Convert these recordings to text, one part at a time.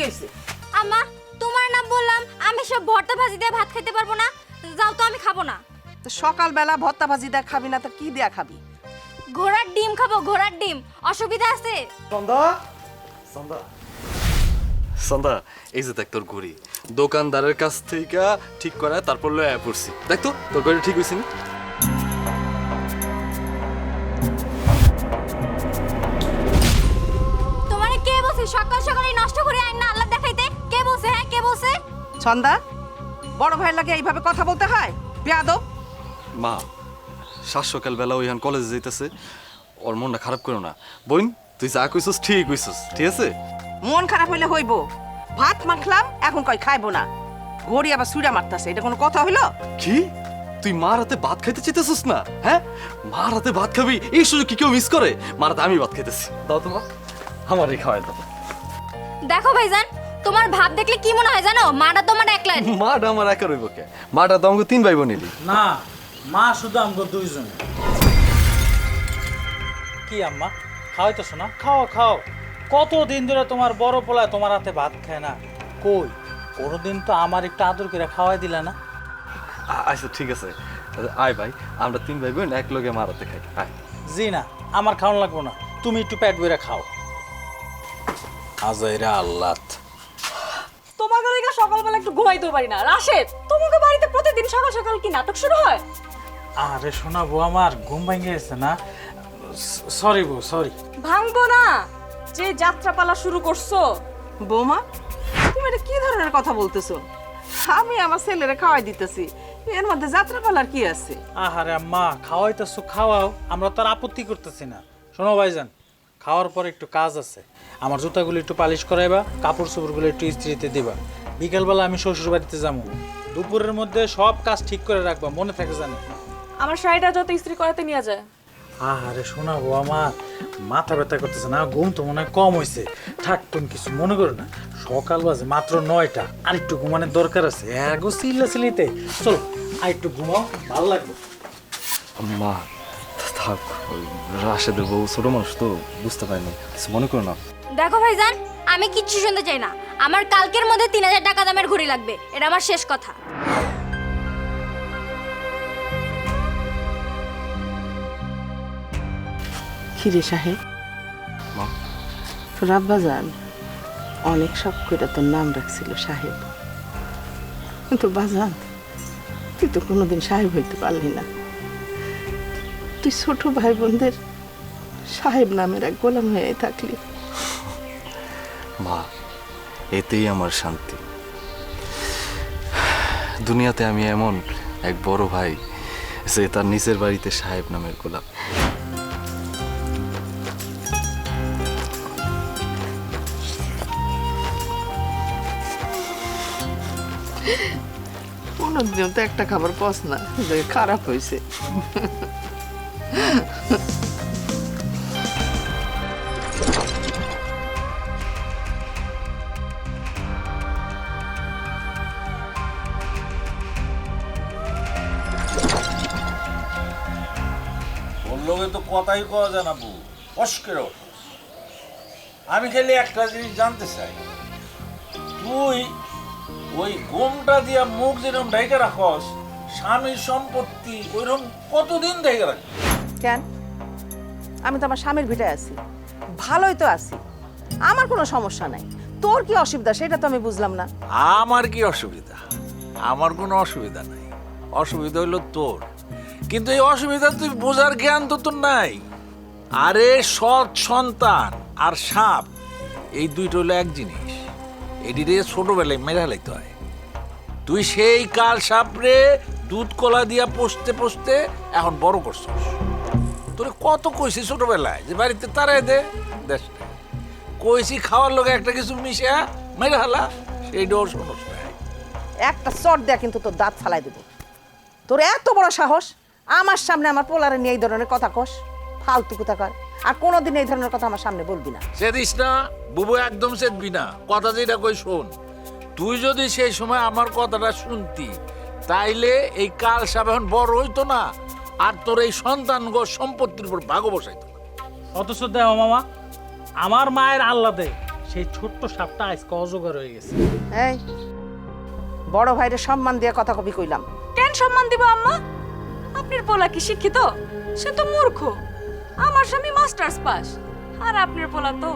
হয়েছে? আম্মা তোমার না বললাম আমি সব ভর্তা ভাজি দিয়ে ভাত খেতে পারবো না, যাও তো আমি খাবো না। তো সকালবেলা ভর্তা ভাজি দেয়া খাবি না তো কি দেয়া খাবি? ঘোড়ার ডিম খাবো, ঘোড়ার ডিম। অসুবিধা আছে? সন্ধ্যা সন্ধ্যা সন্ধ্যা, এই যে দেখ তোর ঘড়ি দোকানদারের কাছ থেকে ঠিক করা, তারপর লয়ে পড়ছি। দেখ তো তোর ঘড়ি ঠিক হয়েছে নি? তোমারে কে বলছে সকাল সকালই নষ্ট করে আইন না আল্লাহ দেখাইতে? কে বলছে? হ্যাঁ কে বলছে? ছন্দা, বড় ভাইয়ের লাগে এইভাবে কথা বলতে হয়? বেয়াদব। মা, সকাল বেলা ওইখান কলেজে যাইতেছে, ওর মনটা খারাপ করো না। বোন, তুই যা কইছস ঠিক কইছস, ঠিক আছে? মন খারাপ হইলে হইব। ভাত মাখলাম এখন কই খাইবো না, ঘড়ি আবার সুইড়া মারতাছে, এটা কোনো কথা হইলো? কি তুই মার হাতে ভাত খাইতে চাইতেছিস না? হ্যাঁ, মার হাতে ভাত খাবি এই সুযোগ কি কেউ মিস করে? মার হাতে আমি ভাত খাইতেছি, দাও তোমার, আমারই খাওয়াই দাও। দেখো ভাইজান, তোমার ভাব দেখলে কি মনে হয় জানো? মাটা তোমার একলাই। মাটা আমার একা রইব কে? মাটা তো আমাকে 3 ভাই বোনেরই। না, মা শুধু আমগো 2 জন। কি আম্মা খাওয়াইতেছো না? খাও খাও। কতদিন ধরে তোমার বড় পোলা তোমার হাতে ভাত খায় না? কই কোনোদিন তো আমার একটু আদর করে খাওয়াই দিলা না। আচ্ছা ঠিক আছে, আয় ভাই, আমরা 3 ভাই বোন এক লগে মার হাতে খাই। আয়। জি না, আমার খাওয়ানো লাগবো না, তুমি একটু পেট ভরে খাও। আজাইরা আল্লাহ। তোমাকে দেখে সকালবেলা একটু ঘুমাইতেও পারি না। রাশেদ, তোমাকে বাড়িতে প্রতিদিন সকাল সকাল কি নাটক শুরু হয়? আরে শোনা বউ, আমার ঘুম ভেঙে গেছে না। সরি বউ, সরি। ভাঙবো না, যে যাত্রাপালা শুরু করছো। বৌমা, তুমি এটা কি ধরনের কথা বলতেছো? আমি আমার ছেলেরে খাওয়াই দিতেছি, এর মধ্যে যাত্রাপালার কি আছে? আহারে আম্মা, খাওয়াইতেছো খাওয়াও, আমরা তো আর আপত্তি করতেছি না। শোনো ভাইজান, খাওয়ার পর একটু কাজ আছে। আমার জুতাগুলো একটু পালিশ করাইবা, কাপড় চোপড়গুলো একটু ইস্ত্রিতে দিবা। বিকেলবেলা আমি শ্বশুর বাড়িতে যাবো। দুপুরের মধ্যে সব কাজ ঠিক করে রাখবা, মনে থাকে জানি। আমার শাড়িটা যত ইস্ত্রি করাতে নিয়ে যায়। আহারে শোনাবো, আমার মাথা ব্যথা করতেছে না, ঘুম তো মনে হয় কম হয়েছে। থাক, তুমি কিছু মনে করো না। সকাল বাজে মাত্র 9টা, আর একটু ঘুমানোর দরকার আছে। এগো চিল্লাচিল্লিতে চলো আর একটু ঘুমাও, ভালো লাগবে। মা থাক, ওই রাশেদের বউ ছোট মানুষ তো, বুঝতে পারিনি, কিছু মনে করো না। দেখো ভাইজান, আমি কিচ্ছু শুনতে চাই না। আমার কালকের মধ্যে 3000 টাকা দামের ঘড়ি লাগবে, এটা আমার শেষ কথা। খিরে সাহেব, মা, তোর আব্বা জান অনেক শখ করে তোর নাম রাখছিল সাহেব, কিন্তু বাজান তুই তো কোনোদিন সাহেব হইতে পারলি না। তুই ছোট ভাই বোনদের সাহেব নামের এক গোলাম হয়ে থাকলি। মা, এতেই আমার শান্তি। দুনিয়াতে আমি এমন এক বড় ভাই যে তার নিজের বাড়িতে সাহেব নামের গোলাপ। কোনোদিনও তো একটা খাবার কস না যে খারাপ হয়েছে। ওর লোকে তো কথাই কওয়া যায় না বউ, অস্কের আমি খালি একটা জিনিস জানতে চাই, তুই ওই গোমটা দিয়া মুখ যেরকম ঢেকে রাখস, স্বামীর সম্পত্তি ওইরকম কতদিন ঢেকে রাখ? কেন? আমি তো আমার স্বামীর ভিটায় আছি, ভালোই তো আছি, আমার কোনো সমস্যা নাই। তোর কি অসুবিধা সেটা তো আমি বুঝলাম না। আমার কি অসুবিধা? আমার কোনো অসুবিধা নাই, অসুবিধা হইলো তোর। কিন্তু এই অসুবিধা তুই বোঝার জ্ঞান তো তোর নাই। আরে সৎ সন্তান আর সাপ, এই দুইটা হলো এক জিনিস। এটিরে ছোটবেলায় মেরে ফেলাইতে হয়। তুই সেই কাল সাপরে দুধ কলা দিয়া পোষতে পোষতে এখন বড় করছিস। তোরে কত কইছি ছোটবেলায় যে বাড়িতে তারাই দে, দেশ কইছি খাওয়ার লোক একটা কিছু মিশিয়া মেরে ফেলা, সেইটাও শোনস না। একটা চট দেয়া কিন্তু তোর দাঁত ফালাই দেব। তোর এত বড় সাহস আমার সামনে আমার পোলারে নিয়ে এই ধরনের কথা কস? ফালতু কথা কর, আর কোনোদিন এই ধরনের কথা আমার সামনে বলবি না। সেদিস না বুবু, একদম সেদবি না। কথা যেটা কই শোন, তুই যদি সেই সময় আমার কথাটা শুনতি, তাইলে এই কাল সাপ এখন বড় হইতো না, আর তোর এই সন্তানগো সম্পত্তির উপর ভাগও বসাইতো না। অথচ দেও মামা, আমার মায়ের আল্লাহ দে সেই ছোট্ট সাপটা আজকে অজগর হয়ে গেছে। এই বড় ভাইরে সম্মান দিয়ে কথা কবি কইলাম। কেন সম্মান দিব আম্মা? আপনার পোলা কি শিক্ষিত? সে তো মূর্খ। আমার স্বামী মাস্টার্স পাস, আর আপনার পোলা তো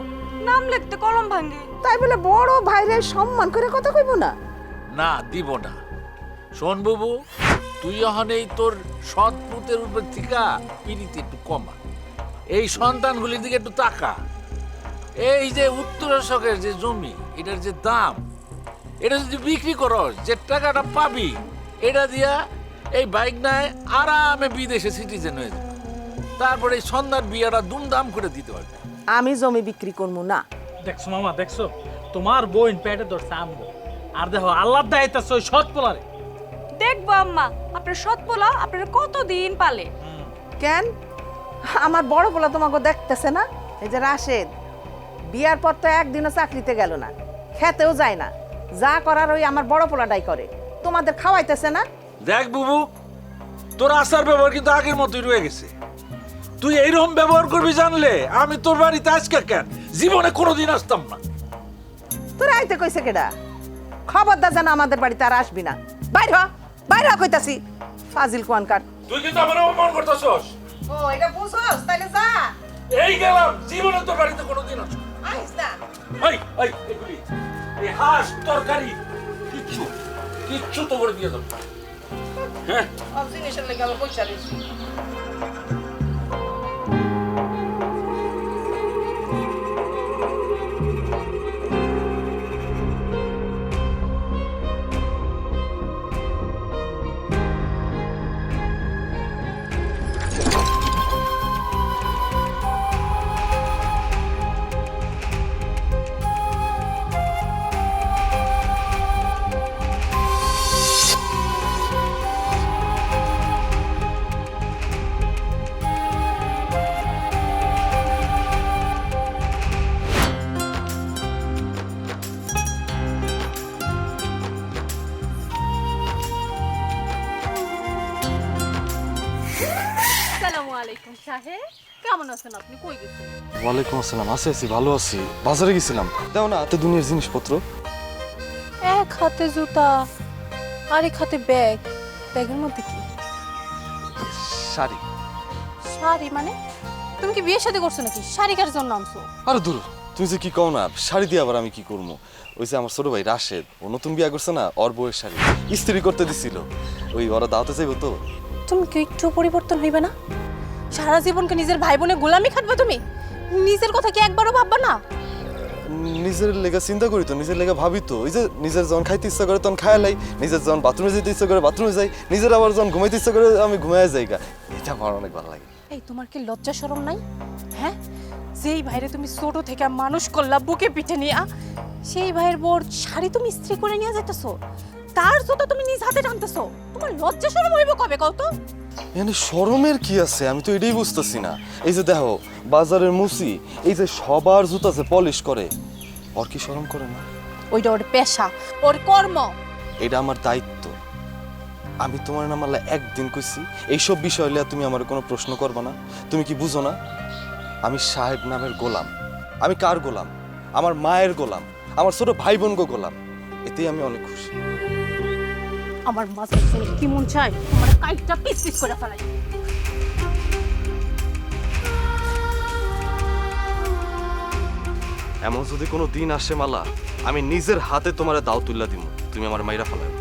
নাম লিখতে কলম ভাঙে। তাই বলে বড় ভাইরে সম্মান করে কথা কইব না? না, দিব না। শোন বাবু, তুই এখন এই তোর সৎ পুতের উপর থেকে পিড়িতে একটু কমা, এই সন্তানগুলির দিকে একটু তাকা। এই যে উত্তরাশকের যে জমি, এটার যে দাম, এটা যদি বিক্রি করস, যে টাকাটা পাবি, এটা দিয়া এই বাইক নাই আরামে বিদেশে সিটিজেন হয়ে যাবে। তারপরে এই সন্ধ্যার বিয়াটা দুমদাম করে দিতে পারবে। আমি জমি বিক্রি করবো না। দেখছো মামা, দেখছো তোমার বোন পেটে ধরছে আমগো, আর দেখো আল্লাহ দায়িত্ব ওই সৎ পোলারে। দেখবো আম্মা, আপনার সৎ পোলা আপনার কতদিন পালে। কেন আমার বড় পোলা তোমাকে দেখতেছে না? এই যে রাশেদ বিয়ার পর তো একদিনও চাকরিতে গেল না, খেতেও যায় না, যা করার ওই আমার বড় পোলাটাই করে। তোমাদের খাওয়াইতেছে না? দেখ বুবু, তোর আচার ব্যবহার কিন্তু আগের মতোই রয়ে গেছে। তুই এইরকম ব্যবহার করবি জানলে আমি তোর বাড়িতে আজকে কেন জীবনে কোনোদিন আসতাম না। তোর আইতে কইছে কেডা? খবরদার যেন আমাদের বাড়িতে আর আসবি না। বাইর হ, বাইর হ কইতাছি। ফাজিল কোয়ানকার। তুই কিন্তু আমার অপমান করতেছস। ও এটা বুঝছস? তাইলে যা। এই গেলাম, জীবনে তোর বাড়িতে কোনোদিন আসব না। আইস না। এই এগুলি এই হাঁস তরকারি কিচ্ছু কিচ্ছু তো করে দিয়ে যাবো। হ্যাঁ, সব জিনিসের লেগে আবার পয়সা দিস। আসসালামু আলাইকুম সাহেব, কেমন আছেন আপনি? কই গেছেন? ওয়ালাইকুম আসসালাম। আছি ভালো আছি, বাজারে গেছিলাম। দাও না হাতে দুনিয়ার জিনিসপত্র। এক হাতে জুতা আর এক হাতে ব্যাগ। ব্যাগের মধ্যে কি? শাড়ি। শাড়ি মানে? তুমি কি বিয়ে শাদী করছো নাকি? শাড়ি কার জন্য আনছো? আরে দূর, তুমি যে কি কও না, শাড়ি দিয়ে আবার আমি কি করবো? ওই যে আমার ছোট ভাই রাশেদ, ও নতুন বিয়া করছে না, ওর বউয়ের শাড়ি ইস্ত্রি করতে দিছিল। ওই ওরা দাওতে চাইবো তো। তুমি কি একটু পরিবর্তন হইবে না? সারা জীবনকে নিজের ভাই বোনের গোলামি খাটবে তুমি? নিজের কথা কি একবারও ভাববা না? নিজের লেগে চিন্তা করি তো, নিজের লেগে ভাবি তো। ওই যে নিজের যখন খাইতে ইচ্ছা করে তখন খায় লাই, নিজের যখন বাথরুমে যেতে ইচ্ছা করে বাথরুমে যাই, নিজের আবার যখন ঘুমাইতে ইচ্ছা করে আমি ঘুমায় যাই। এটা আমার অনেক ভালো লাগে। এই তোমার কি লজ্জা শরম নাই? হ্যাঁ, যেই ভাইরে তুমি ছোট থেকে মানুষ করলা বুকে পিঠে নিয়ে, সেই ভাইয়ের বোর শাড়ি তুমি ইস্ত্রি করে নিয়ে যাইতেছো, তার জুতো তুমি নিজ হাতে টানতেছো। তোমার লজ্জা শরম হইব কবে কও তো? এখানে শরমের কি আছে? আমি তো এটাই বুঝতেছি না। এই যে দেখো বাজারের মুসি, এই যে সবার জুতা যে পলিশ করে, ওর কি শরম করে না? ওইটা ওর পেশা, ওর কর্ম। এটা আমার দায়িত্ব। আমি তোমার নামাল্লা একদিন কইছি এইসব বিষয় হলে তুমি আমার কোনো প্রশ্ন করবে না। তুমি কি বুঝো না? আমি সাহেব নামের গোলাম। আমি কার গোলাম? আমার মায়ের গোলাম, আমার ছোট ভাই বোনগো গোলাম। এতেই আমি অনেক খুশি। আমার মাঝে কি মন চায় তোমার কাইটটা পিস পিস করে ফেলাই। এমন যদি কোনো দিন আসে মালা, আমি নিজের হাতে তোমার দাও তুল্লা দিব, তুমি আমার মাইরা ফেলায়।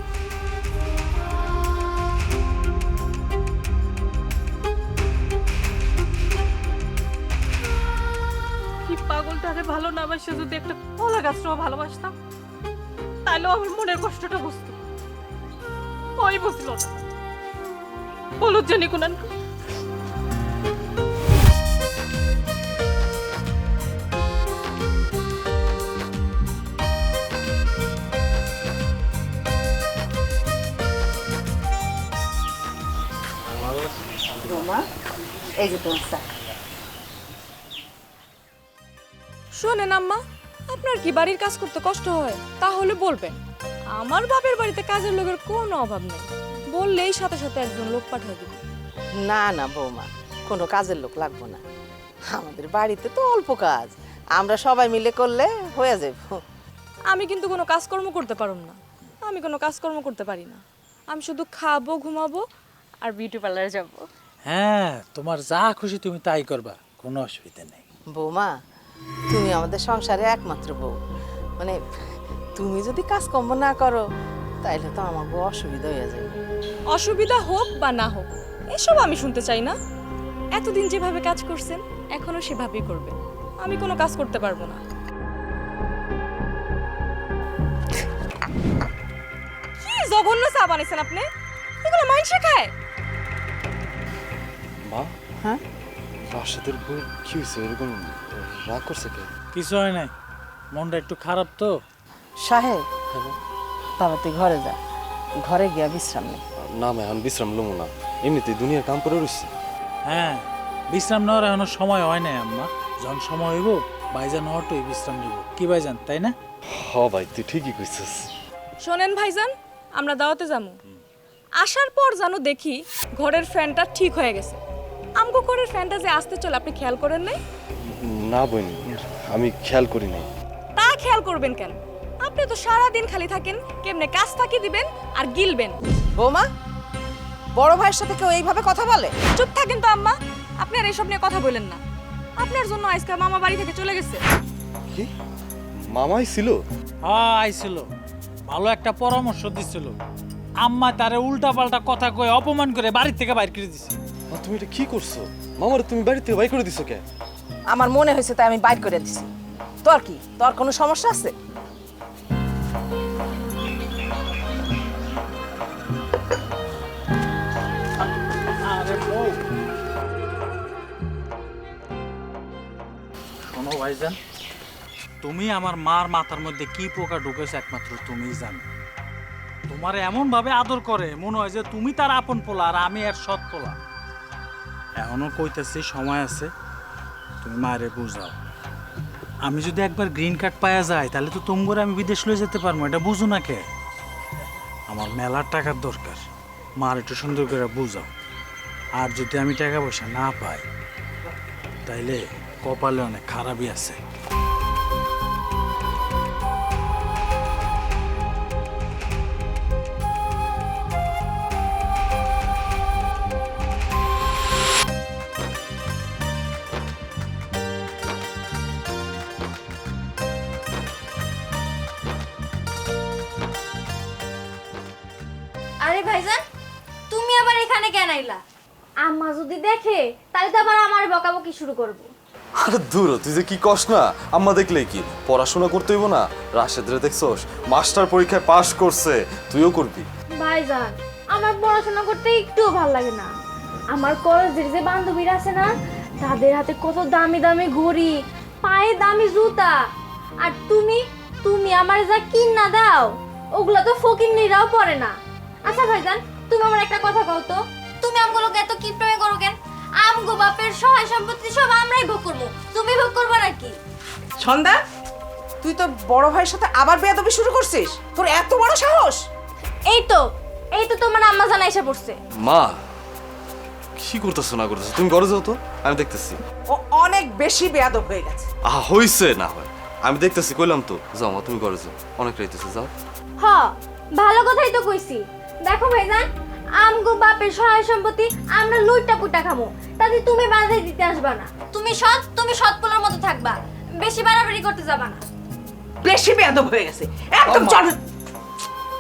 কি পাগলটারে ভালো না বাসে যদি একটা কলা গাছটাও ভালোবাসতাম, তাহলেও আমার মনের কষ্টটা বুঝতো। ওই বুঝলো না। বলুন জানি কোনান। এই যে তোমার চা। শোনেন আম্মা, আপনার কি বাড়ির কাজ করতে কষ্ট হয়? তাহলে বলবেন। আমার বাপের বাড়িতে কাজের লোকের কোনো অভাব নেই, বললেই সাথে সাথে একজন লোক পাঠিয়ে দিবে। না না বৌমা, কোনো কাজের লোক লাগবো না। আমাদের বাড়িতে তো অল্প কাজ, আমরা সবাই মিলে করলে হয়ে যাবে। আমি কিন্তু কোনো কাজকর্ম করতে পারুম না, আমি কোনো কাজকর্ম করতে পারি না। আমি শুধু খাবো, ঘুমাবো আর বিউটি পার্লারে যাব। হ্যাঁ, তোমার যা খুশি তুমি তাই করবা, কোনো অসুবিধা নেই। বৌমা, তুমি আমাদের সংসারে একমাত্র বউ, মানে তুমি যদি কাজকর্ম না করো তাইলে তো আমার বউ অসুবিধা হয়ে যাবে। অসুবিধা হোক বা না হোক এসব আমি শুনতে চাই না। এতদিন যেভাবে কাজ করছেন এখনো সেভাবেই করবেন, আমি কোনো কাজ করতে পারবো না। কি জঘন্য চা বানিয়েছেন আপনি, এগুলো মানুষে খায়? মা, হ্যাঁ, রাশেদের বউ কি হয়েছে? এরকম রাগ করছে কে? কিছু হয় নাই, মনটা একটু খারাপ তো। সাহেব বাবা তুই ঘরে যা, ঘরে গিয়া বিশ্রাম নে। না মা, আমি বিশ্রাম লমু না, এমনিতেই দুনিয়ার কাম করে রয়েছি। হ্যাঁ, বিশ্রাম নেওয়ার এখনো সময় হয় নাই আম্মা। যখন সময় হইব ভাইজান অটোই বিশ্রাম নিব, কি ভাইজান, তাই না? হ ভাই, তুই ঠিকই কইছিস। শোনেন ভাইজান, আমরা দাওয়াতে যাবো, আসার পর জানো দেখি ঘরের ফ্যানটা ঠিক হয়ে গেছে। আমগো ঘরের ফ্যানটা যে আসতে চলে আপনি খেয়াল করেন নাই? না বোন, আমি খেয়াল করি নাই। তা খেয়াল করবেন কেন? আপনি তো সারা দিন খালি থাকেন, কেমনে কাজ ফাঁকি দিবেন আর গিলবেন। বৌমা, বড় ভাইয়ের সাথে কেউ এইভাবে কথা বলে? চুপ থাকেন তো আম্মা, আপনি আর এইসব নিয়ে কথা বলেন না। আপনার জন্য আজকে মামা বাড়ি থেকে চলে গেছে। কি মামাই ছিল? হ্যাঁ, আইছিল, ভালো একটা পরামর্শ দিছিল। আম্মা তারে উল্টা পাল্টা কথা কয়ে অপমান করে বাড়ি থেকে বাইর করে দিছে। মা, তুমি এটা কি করছো? মামারে তুমি বাড়ি থেকে বাই করে দিছো কে? আমার মনে হয়েছে তাই আমি বাইর করে দিছি। তোর কি, তোর কোনো সমস্যা আছে? আরে বউ, শোনো ভাইজান, তুমি আমার মার মাথার মধ্যে কি পোকা ঢুকেছে একমাত্র তুমিই জানো। তোমার এমন ভাবে আদর করে মনে হয় যে তুমি তার আপন পোলা আর আমি এর সৎ পোলা। এখনো কইতেছি সময় আছে, তুমি মায়েরে বুঝাও। আমি যদি একবার গ্রিন কার্ড পাওয়া যায় তাহলে তো তোমরা আমি বিদেশ লয়ে যেতে পারবো, এটা বুঝো না কে? আমার মেলার টাকার দরকার, মার একটু সুন্দর করে বুঝাও। আর যদি আমি টাকা পয়সা না পাই তাইলে কপালে অনেক খারাপই আছে। আরে ভাইজান, তুমি আবার এখানে কেন আইলা? আম্মা যদি দেখে তাহলে তো আবার আমার বকাবকি শুরু করবো। আরে দূর, তুই যে কি কস না, আম্মা দেখলে কি পড়াশোনা করতে হইব না? রাশেদরে দেখছস, মাস্টার পরীক্ষায় পাশ করছে, তুইও করবি। ভাইজান, আমার পড়াশোনা করতে একটুও ভাল লাগে না। আমার কলেজের যে বান্ধবীরা আছে না, তাদের হাতে কত দামি দামি ঘড়ি, পায়ে দামি জুতা, আর তুমি তুমি আমার যা কিনা দাও ওগুলা তো ফকিন্নিরাও পরে না। আচ্ছা ভাইজান, তুমি আমার একটা কথা কও তো, তুমি আমগুলোকে এত কি প্রেমে করো কেন? আমগো বাপের সহায় সম্পত্তি সব আমরাই ভোগ করবো, তুমি ভোগ করবে নাকি? সন্ধ্যা, তুই তোর বড় ভাইয়ের সাথে আবার বেয়াদবি শুরু করছিস? তোর এত বড় সাহস! এই তো তোমার আম্মা জানা এসে পড়ছে। মা, কি করতেছো না করতেছো? তুমি ঘরে যাও তো, আমি দেখতেছি। ও অনেক বেশি বেয়াদব হয়ে গেছে। আহা, হইছে না হয়, আমি দেখতেছি, কইলাম তো। যাও মা, তুমি ঘরে যাও, অনেক রাইতেছে, যাও। হ, ভালো কথাই তো কইছি। দেখো ভাইজান, আমগো বাপের সহায় সম্পত্তি আমরা লুইটা পুটা খামো, তাতে তুমি বাধা দিতে আসবা না। তুমি সৎ পোলার মতো থাকবা, বেশি বাড়াবাড়ি করতে যাবা না। বেশি বেয়াদব হয়ে গেছে একদম। চল,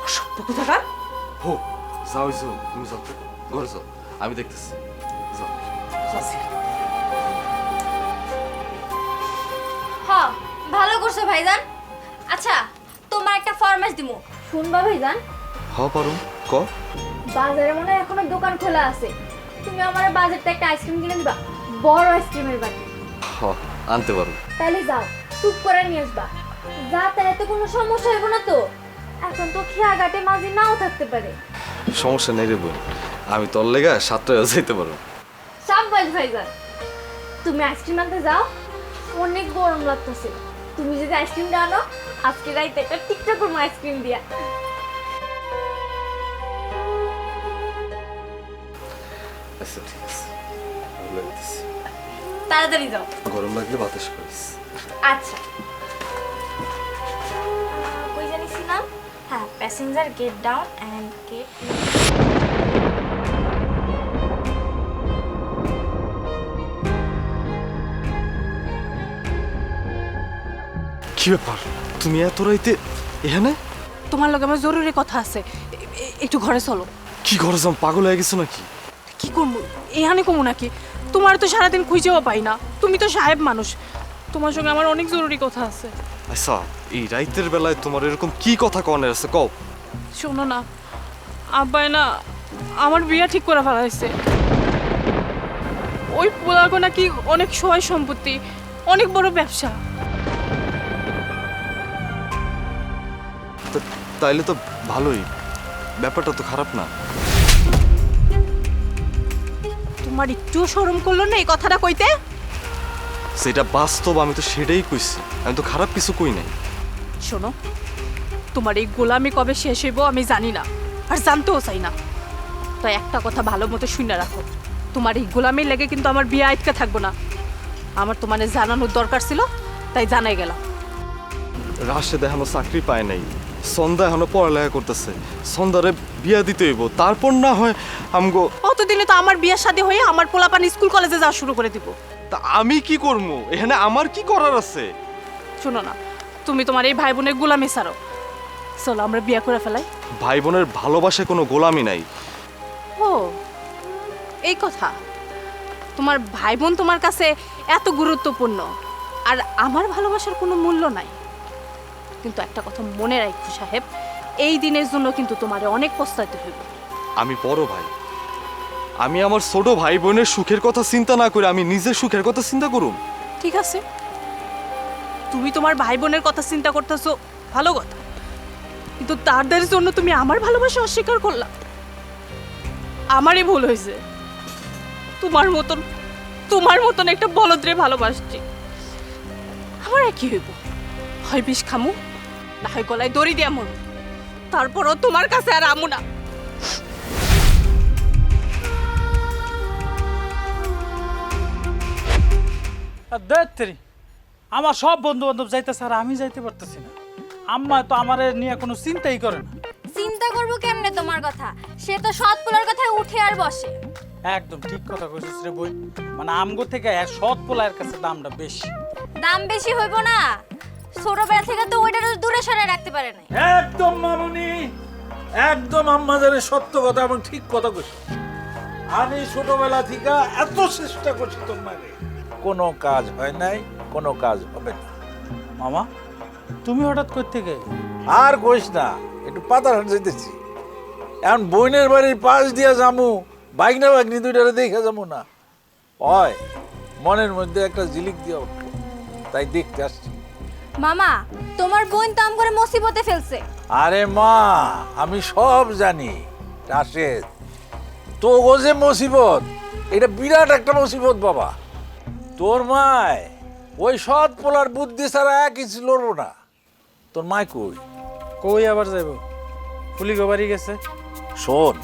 অসভ্য কোথাকার। হো, যাও হইছো, তুমি যাও তো, ঘরে যাও, আমি দেখতেছি, যাও। হ, ভালো করছো ভাইজান। আচ্ছা, তোমার একটা ফরমাইশ দিমু, শুনবা ভাইজান? হ পারো, ক। বাজারে মনে হয় এখনো দোকান খোলা আছে, তুমি আমার বাজারতে একটা আইসক্রিম কিনে দিবা, বড় আইসক্রিমের বাটি। হ, আনতে পারো। তাহলে যাও, টুক করে নিয়ে আসবা, যাতায়াতে কোনো সমস্যা হইব না তো? এখন তো খেয়াঘাটে মাঝি নাও থাকতে পারে। সমস্যা নেই রে বোন, আমি তোর লেগা 7টায় যাইতে পারো। সাব্বাস ভাইজান, তুমি আইসক্রিম আনতে যাও, অনেক গরম লাগতেছে। তুমি যদি আইসক্রিমটা আনো, আজকে রাইতে একটা টিকটক করবো আইসক্রিম দিয়া। আচ্ছা ঠিক আছে, ভালো লাগতেছে। তাড়াতাড়ি যাও। গরম লাগলে বাতাস করিস। আচ্ছা কই জানিছিলাম? হ্যাঁ, passenger get down and get. কি ব্যাপার, তুমি এত রাইতে এখানে? তোমার লগে আমার জরুরি কথা আছে, একটু ঘরে চলো। কি ঘরে যাম, পাগল হয়ে গেছো নাকি? কি করবো, এখানে কমু নাকি? তোমার তো সারাদিন খুঁজেও পাই না, তুমি তো সাহেব মানুষ, তোমার সঙ্গে আমার অনেক জরুরি কথা আছে। আচ্ছা, এই রাইতের বেলায় তোমার এরকম কি কথা কনের আছে কও? শোনো না, আব্বাই না আমার বিয়ে ঠিক করে ফেলা হয়েছে। ওই পোলাগো নাকি অনেক সহায় সম্পত্তি, অনেক বড় ব্যবসা। তাইলে তো ভালোই, ব্যাপারটা তো খারাপ না। তোমার একটুও শরম করলো না এই কথাটা কইতে? সেটা বাস্তব, আমি তো সেটাই কইছি, আমি তো খারাপ কিছু কই নাই। শোনো, তোমার এই গোলামি কবে শেষ হইব আমি জানি না, আর জানতেও চাই না। তো একটা কথা ভালো মতো শুনে রাখো, তোমার এই গোলামির লেগে কিন্তু আমার বিয়ে আটকে থাকবো না। আমার তোমার জানানোর দরকার ছিল, তাই জানাই গেলাম। রাশেদ এখনো চাকরি পায় নাই, সন্ধ্যা এখনো পড়ালেখা করতেছে, সন্ধ্যারে বিয়া দিতে হইব, তারপর না হয় আমগো। অতদিনে তো আমার বিয়ের শাদী হয়ে আমার পোলাপান স্কুল কলেজে যাওয়া শুরু করে দিব। তা আমি কি করবো এখানে, আমার কি করার আছে? শোনো না, তুমি তোমার এই ভাই বোনের গোলামি ছাড়ো, চলো আমরা বিয়ে করে ফেলাই। ভাই বোনের ভালোবাসায় কোনো গোলামি নাই। ও এই কথা, তোমার ভাই বোন তোমার কাছে এত গুরুত্বপূর্ণ, আর আমার ভালোবাসার কোনো মূল্য নাই। কিন্তু একটা কথা মনে রাখো সাহেব, এই দিনের জন্য কিন্তু তোমারে অনেক পস্তাইতে হইব। আমি বড় ভাই, আমি আমার ছোট ভাই বোনের সুখের কথা চিন্তা না করে আমি নিজের সুখের কথা চিন্তা করুম। ঠিক আছে, তুমি তোমার ভাই বোনের কথা চিন্তা করতেছো, ভালো কথা, কিন্তু তাদের জন্য তুমি আমার ভালোবাসা অস্বীকার করলা। আমারই ভুল হয়েছে, তোমার মতন একটা বলদরে ভালোবাসছি। আমার কি হইব, হয় বিষ খামু, না হয় গলায় দড়ি দিয়ে মরু, তারপরও তোমার কাছে আর আমু না। দেখ, আমার সব বন্ধু বান্ধব যাইতেছে আর আমি যাইতে পারতেছি না। আম্মা তো আমার নিয়ে কোনো চিন্তাই করে না। চিন্তা করবো কেমনে তোমার কথা? সে তো সৎ পোলার কথায় উঠে আর বসে। একদম ঠিক কথা কইছিস রে বই, মানে আমগো থেকে সৎ পোলার কাছে দামটা বেশি। দাম বেশি হইব না, ছোটবেলা থেকে তো ওইটা দূরে সরে রাখতে পারে না। একদম মামুনি, একদম আম্মাদের সত্য কথা এবং ঠিক কথা কইছো। আমি ছোটবেলা থেকে এত চেষ্টা করছি তোর মারে, কোনো কাজ হয় নাই, কোনো কাজ হবে না। মামা, তুমি হঠাৎ কই থেকে? আর কইস না, একটু পাতারহাট যাইতেছি। এখন বোনের বাড়ির পাশ দিয়া যামু, বাইকনা বাগনি দুইটারে দেখে যাবো না হয়, মনের মধ্যে একটা ঝিলিক দিয়া উঠলো, তাই দেখতে আসছি। মামা, তোমার বোন তো আম করে মুসিবতে ফেলছে। আরে মা, আমি সব জানি। রাশেদ, তো ও যে মুসিবত, এটা বিরাট একটা মুসিবত বাবা। তোর মায় ওই সৎ পোলার বুদ্ধি ছাড়া কিছু লড়বো না। তোর মায় কই? কই আবার যাইব? ফুলি গোবারি গেছে। শোন,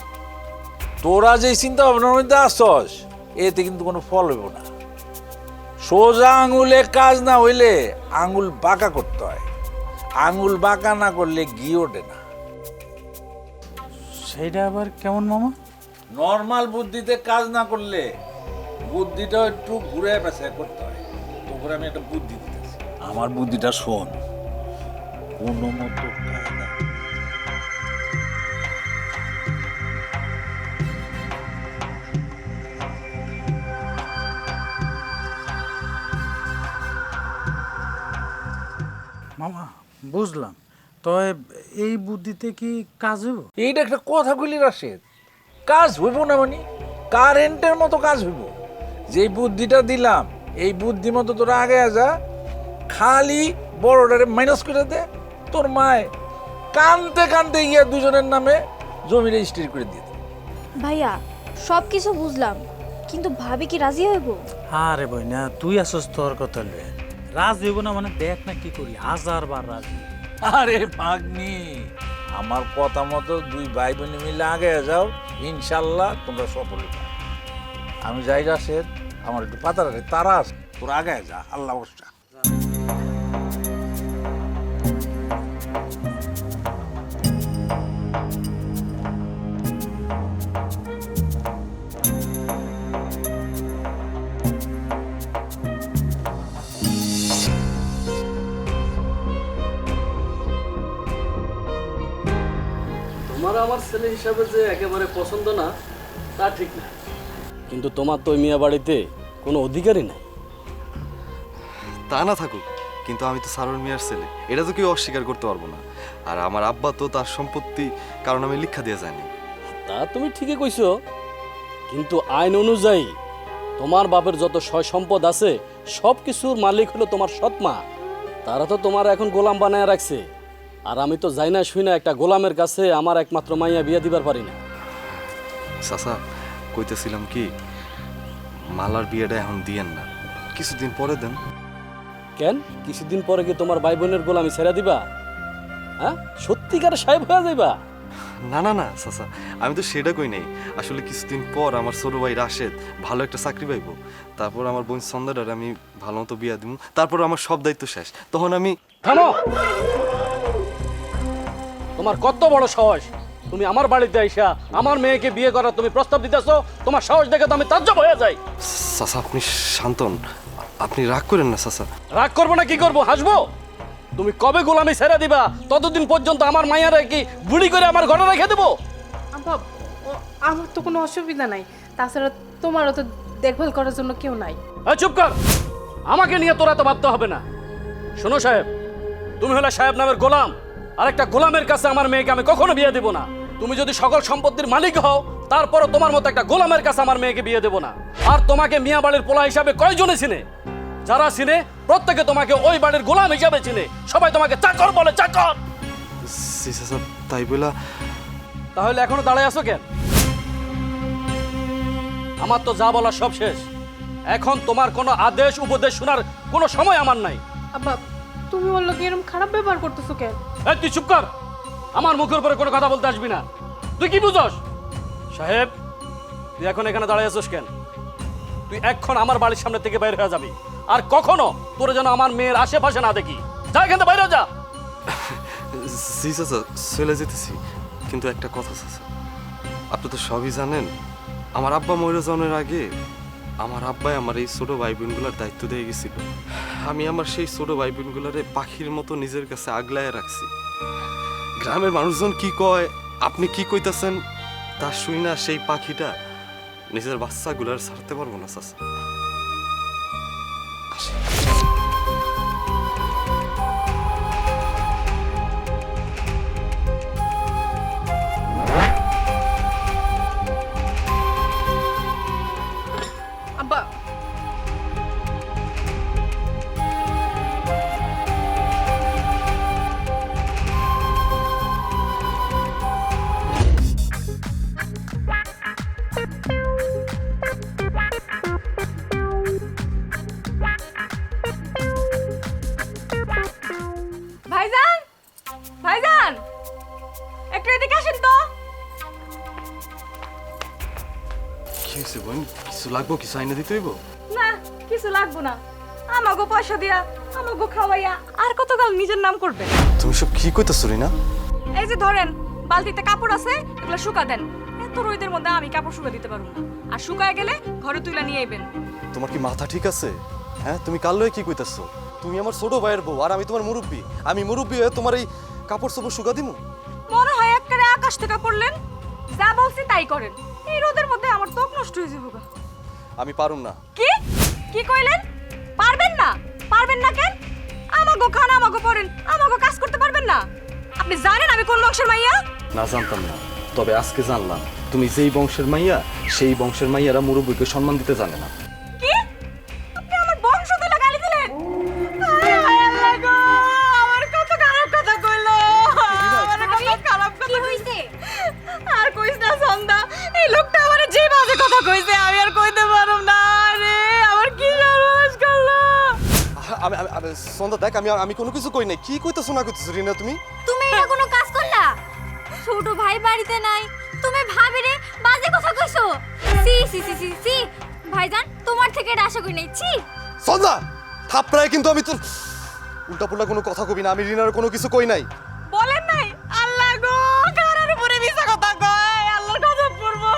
তোরা যে চিন্তা ভাবনার মধ্যে আসছস, এতে কিন্তু কোনো ফল হইব না। সোজা আঙুলে কাজ না হইলে আঙুল বাঁকা করতে হয়, আঙুল বাঁকা না করলে ঘি ওঠে না। সেইটা আবার কেমন মামা? নর্মাল বুদ্ধিতে কাজ না করলে বুদ্ধিটা একটু ঘুরে পেঁচায় করতে হয়। তোকে আমি একটা বুদ্ধি দিতেছি, আমার বুদ্ধিটা শোন। কোনো মতো কায়দা মামা বুঝলাম, তো এই বুদ্ধিতে কি কাজ হইব? এইটা একটা কথা কইলি রাশেদ, কাজ হইব না মানে কারেন্টের মতো কাজ হইব। যেই বুদ্ধিটা দিলাম এই বুদ্ধি মতো তোরা আগে যা, খালি বড়টারে মাইনাস করে দে, তোর মায় কানতে কানতে গিয়ে দুজনের নামে জমি রেজিস্ট্রি করে দিয়ে দে। ভাইয়া, সব কিছু বুঝলাম, কিন্তু ভাবি কি রাজি হইব? আরে বই না, তুই আসস তোর কথা লয়ে, রাজি হইব না মানে দেখ না কি করি, 1000 বার রাজি। আরে ভাগ্নি, আমার কথা মতো দুই ভাই বোন মিলে আগে যাও, ইনশাল্লাহ তোমরা সফল হবে। আমি যাই রাশেদ, আমার একটু পাতারে তারা আছে, তোর আগে যা, আল্লাহ বর্ষা। আমার ছেলে হিসাবে যে একেবারে পছন্দ না তা ঠিক না। কিন্তু তোমার তো ওই মিয়া বাড়িতে কোনো অধিকারই নাই। তা না থাকুক, কিন্তু আমি তো সারোর মিয়ার ছেলে, এটা তো কেউ অস্বীকার করতে পারবো না। আর আমার আব্বা তো তার সম্পত্তি কারণ আমি লিখা দিয়ে যায়নি। তা তুমি ঠিকই কইছো, কিন্তু আইন অনুযায়ী তোমার বাপের যত সয় সম্পদ আছে সব কিছুর মালিক হলো তোমার সৎ মা। তারা তো তোমার এখন গোলাম বানায় রাখছে, আর আমি তো যাই না শুই না একটা গোলামের কাছে আমার একমাত্র মাইয়া বিয়ে দিবার পারি না। চাচা, কইতেছিলাম কি, মালার বিয়েটা এখন দিয়েন না, কিছুদিন পরে দেন। কেন, কিছুদিন পরে কি তোমার ভাই বোনের গোলামি ছেড়ে দিবা? হ্যাঁ, সত্যিকার সাহেব হয়ে যাইবা? না না না চাচা, আমি তো সেটা কই নাই। আসলে কিছুদিন পর আমার ছোট ভাই রাশেদ ভালো একটা চাকরি পাইবো, তারপর আমার বোন সন্ধ্যাটার আমি ভালো মতো বিয়া দিব, তারপর আমার সব দায়িত্ব শেষ, তখন আমি। থামো! তোমার কত বড় সাহস, তুমি আমার বাড়িতে আইসা আমার মেয়েকে বিয়ে করার তুমি প্রস্তাব দিতেছো? তোমার সাহস দেখে তো আমি তাজ্জব হয়ে যাই। চাচা আপনি শান্তন, আপনি রাগ করেন না চাচা। রাগ করবো না কি করবো, হাসবো? তুমি কবে গোলামি ছেড়ে দিবা ততদিন পর্যন্ত আমার মাইয়ারে কি বুড়ি করে আমার ঘরে রেখে দেবো? আব্বা, আমার তো কোনো অসুবিধা নাই, তাছাড়া তোমারও তো দেখভাল করার জন্য কেউ নাই। এই চুপ কর, আমাকে নিয়ে তোরা তো ভাবতে হবে না। শোনো সাহেব, তুমি হলে সাহেব নামের গোলাম, আর একটা গোলামের কাছে আমার মেয়েকে আমি কখনো বিয়ে দেবো না। তুমি যদি সকল সম্পত্তির মালিক হও, তারপরও তোমার মতো একটা গোলামের কাছে আমার মেয়েকে বিয়ে দেবো না। আর তোমাকে মিয়া বাড়ির পোলা হিসাবে কয়জনে চিনে? যারা চিনে প্রত্যেকে তোমাকে ওই বাড়ির গোলাম হিসাবে চিনে, সবাই তোমাকে চাকর বলে, চাকর। জি চাচা, তাই বলা। তাহলে এখনো দাঁড়ায় আছো কেন? আমার তো যা বলার সব শেষ। এখন তোমার কোনো আদেশ উপদেশ শোনার কোনো সময় আমার নাই। আব্বা, তুমি বললো কি এরকম খারাপ ব্যবহার করতেছো কেন? এই তুই চুপ কর, আমার মুখের উপরে কোনো কথা বলতে আসবি না। তুই কি বুঝস? সাহেব, তুই এখন এখানে দাঁড়ায় আছিস কেন? তুই এখন আমার বাড়ির সামনে থেকে বাইরে হয়ে যাবি, আর কখনো তোর যেন আমার মেয়ের আশেপাশে না দেখি। যা এখান থেকে বাইরে যা। জি চাচা, চলে যেতেছি, কিন্তু একটা কথা চাচা, আপনি তো সবই জানেন, আমার আব্বা মরে যাওয়ার আগে আমার আব্বাই আমার এই ছোট ভাই বোনগুলোর দায়িত্ব দিয়ে গেছিল। আমি আমার সেই ছোট ভাই বোনগুলারে পাখির মতো নিজের কাছে আগলায় রাখছি। গ্রামের মানুষজন কি কয়, আপনি কি কইতাছেন, তা শুই না সেই পাখিটা নিজের বাচ্চাগুলার ছাড়তে পারবো না চাচা। আব্বা, ভাইজান, ভাইজান, একটু এদিকে আসেন তো। কি হয়েছে বোন, কিছু লাগবো, কিছু আইনা দিতে হইব? না, কিছু লাগবো না। আমাগো পয়সা দিয়া, আমাগো খাওয়াইয়া আর কতকাল নিজের নাম করবে? তুমি সব কি কইতাছ রিনা? এই যে ধরেন, বালতিতে কাপড় আছে, এগুলো শুকা দেন। এত রোদের মধ্যে আমি কাপড় শুকা দিতে পারবো না, আর শুকায় গেলে ঘরে তুইলা নিয়ে আইবেন। তোমার কি মাথা ঠিক আছে? হ্যাঁ, তুমি কাল লয়ে কি কইতাছো? তুমি আমার ছোট ভাইয়ের বউ, আর আমি তোমার মুরব্বী। আমি মুরব্বী হয়ে তোমার এই কাপড় চোপড় শুকা দিমু? মনে হয় একবারে আকাশ থেকে পড়লেন। যা বলছি তাই করেন, এই রোদের মধ্যে আমার ত্বক নষ্ট হয়ে যাবে গা। আমি পারুম না। কি কি কইলেন? পারবেন না? পারবেন না কেন? আমাগো খান, আমাগো পরেন, আমাগো কাজ করতে পারবেন না? আপনি জানেন আমি কোন বংশের মাইয়া? না, জানতাম না, তবে আজকে জানলাম তুমি যেই বংশের মাইয়া, সেই বংশের মাইয়ারা মুরব্বীকে সম্মান দিতে জানে না। কি? আপনি আমার বংশ তুলে গালি দিলেন? হায় হায় আল্লাহ গো, আমার কত খারাপ কথা কইলো। আমার কত খারাপ কথা কইছে। আর কইছ না সন্ধ্যা, এই লোকটা আমারে যে বাজে কথা কইছে আমি আর কইতে পারুম না রে। আমার কি সর্বনাশ করলো। আমি সন্ধ্যা দেখ, আমি কোনো কিছু কই নাই। কি কইতাছো না কইতাছো রিনা তুমি? তুমি এটা কোনো কাজ করলা? ছোট ভাই বাড়িতে নাই, তুমি ভাবিরে বাজে কথা কইছো। সি সি সি সি সি, ভাইজান তোমার থেকে এটা আশা করি নাই। ছি সন্ধ্যা, থাপড়ায় কিন্তু আমি তোর উল্টাপুল্টা কোনো কথা কবি না। আমি রিনার কোনো কিছু কই নাই। বলেন নাই? আল্লাহ গো, কারার উপরে মিছা কথা কয়, আল্লাহর গজব পড়বো।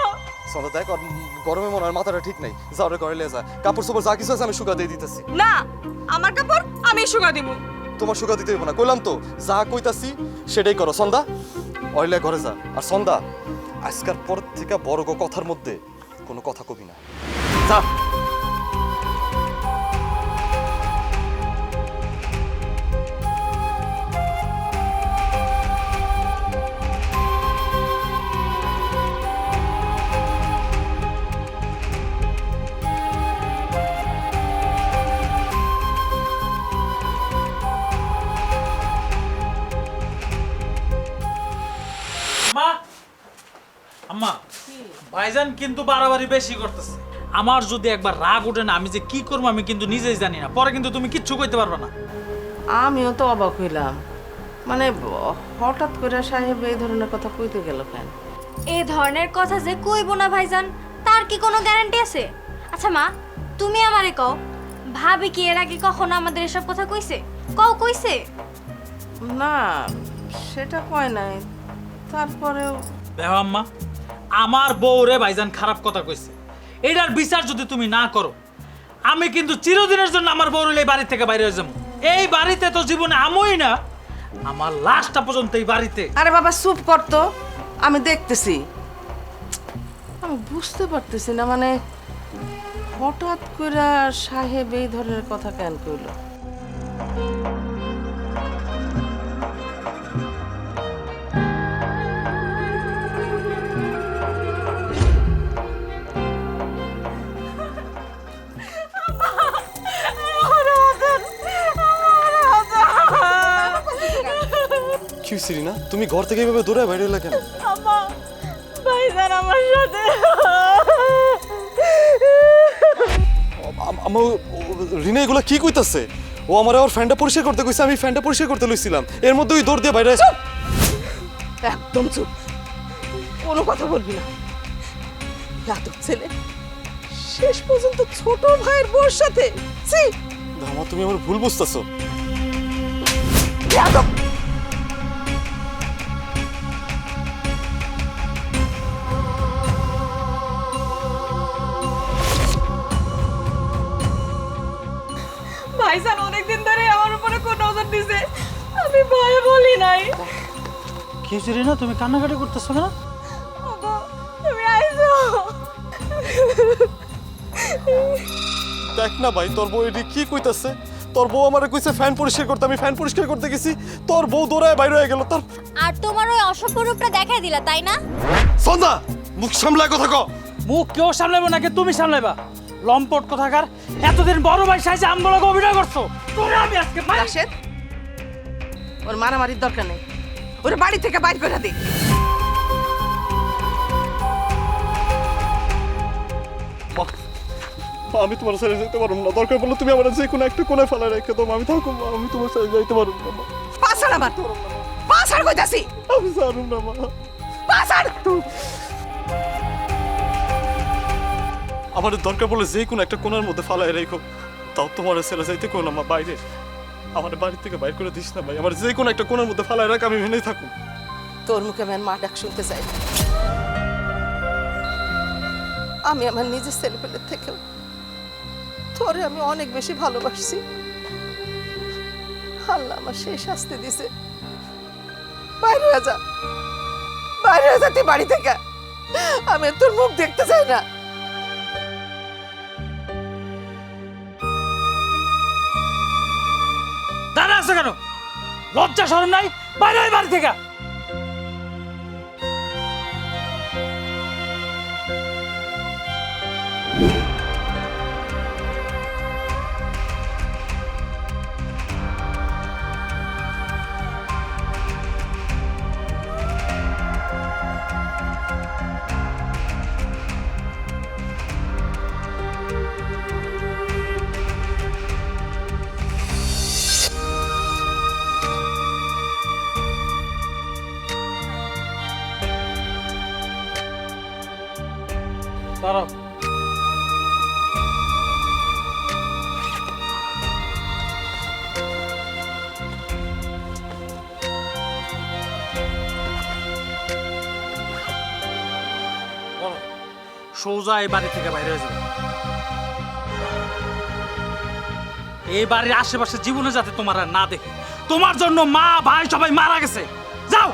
সন্ধ্যা দেখ, ওর গরমে মনে হয় মাথাটা ঠিক নাই। যাও রে, ঘরে লিয়ে যা, কাপড় চোপড় যা কিছু আছে আমি শুকা দিয়ে দিতেছি। না, আমার কাপড় আমি শুকা দিব। তোমার শুকা দিতে হইব না, কইলাম তো। যা কইতাছি সেটাই করো সন্ধ্যা। অইলে ঘরে যা। আর সন্ধ্যা, আজকার পর থেকে বড় কথার মধ্যে কোনো কথা কবি না, যা। আম্মা, আম্মা, ভাইজান কিন্তু বাড়াবাড়ি বেশি করতেছে। আমার যদি একবার রাগ ওঠে না, আমি যে কি করবো আমি কিন্তু নিজেই জানি না। পরে কিন্তু তুমি কিচ্ছু কইতে পারবে না। আমিও তো অবাক হইলাম, মানে হঠাৎ করে সাহেব এই ধরনের কথা কইতে গেল কেন? এই ধরনের কথা যে কইবো না ভাইজান, তার কি কোনো গ্যারান্টি আছে? আচ্ছা মা, তুমি আমারে কও, ভাবি কি এর আগে কখনো আমাদের এসব কথা কইছে? কইছে? না, সেটা কয় নাই, তারপরেও দেখো আম্মা, আমার বউরে ভাইজান খারাপ কথা কইছে, এটার বিচার যদি তুমি না করো, আমি কিন্তু চিরদিনের জন্য আমার বউরে এই বাড়ি থেকে বাইরে হয়ে যাবো। এই বাড়িতে তো জীবনে আমই না, আমার লাস্টটা পর্যন্ত এই বাড়িতে। আরে বাবা চুপ করতো, আমি দেখতেছি। আমি বুঝতে পারতেছি না, মানে হঠাৎ করে সাহেব এই ধরনের কথা কেন কইল? কি হইছে রিনা, তুমি ঘর থেকে এইভাবে দৌড়ে বাইরে হলে কেন? ভাইজান আমার সাথে আমার রিনা এগুলা কি কইতাছে? ও আমার ওর ফ্যানটা পরিষ্কার করতে কইছে, আমি ফ্যানটা পরিষ্কার করতে লইছিলাম, এর মধ্যে ওই দৌড় দিয়ে বাইরে। একদম চুপ, কোনো কথা বলবি না। যাদব ছেলে শেষ পর্যন্ত ছোট ভাইয়ের বউর সাথে। ছি, ধামা, তুমি আমার ভুল বুঝতেছো। যাদব! ভাইজান অনেকদিন ধরে আমার উপরে কোন নজর দিছে, আমি ভয়ে বলি নাই। কি হয়েছে রিনা, তুমি কান্নাকাটি করতেছো কেন? ওগো, তুমি আইছো। দেখ না ভাই, তোর বউ এটি কি কইতাছে? তোর বউ আমারে কইছে ফ্যান পরিষ্কার করতে, আমি ফ্যান পরিষ্কার করতে গেছি, তোর বউ দৌড়ায় বাইরে হয়ে গেল। তোর আর তোমার ওই অসভ্য রূপটা দেখাই দিলা, তাই না? সন্ধ্যা, মুখ সামলায় কথা ক। মুখ কেউ সামলাইবো নাকি তুমি সামলাইবা? লম্পট কথাকার, এতদিন বড় ভাই সাইজে আমগুলোকে অভিনয় করছো। তোরে আমি আজকে রাশেদ, ওর মারামারির দরকার নেই, ওর বাড়ি থেকে বাইর করে দে। আমি তোমার সাথে যেতে পারবো না, দরকার পড়লে তুমি আমার যে কোনো একটা কোণে ফেলা রেখে দাও, আমি থাকবো, আমি তোমার সাথে যাইতে পারবো না মা। পাছাড় আমার, পাছাড় কইতাছি, আমি জানুম না মা। পাছাড়। আমার দরকার পড়লে যে কোনো একটা কোণার মধ্যে ফালাই রেখো, তাও তোমার ছেলে যাইতে কোনো না মা বাইরে। আমার বাড়ি থেকে বাইর করে দিস না ভাই, আমার যে কোনো একটা কোণার মধ্যে ফালাই রাখ, আমি মেনেই থাকুন। তোর মুখে আমি আর মা ডাক শুনতে চাই না। আমি আমার নিজের ছেলেপেলের থেকেও তোরে আমি অনেক বেশি ভালোবাসছি। আল্লাহ আমার সেই শাস্তি দিছে। বাইরে হয়ে যা, বাইরে হয়ে যা তুই বাড়ি থেকে। আমি আর তোর মুখ দেখতে চাই না। দাঁড়া আছে কেন? লজ্জা শরম নাই? বাইরে হয় বাড়ি থেকে। দাঁড়াও। সোজা এই বাড়ি থেকে বাইরে হয়ে যাবে। এই বাড়ির আশেপাশে জীবনে যাতে তোমার আর না দেখে। তোমার জন্য মা ভাই সবাই মারা গেছে। যাও।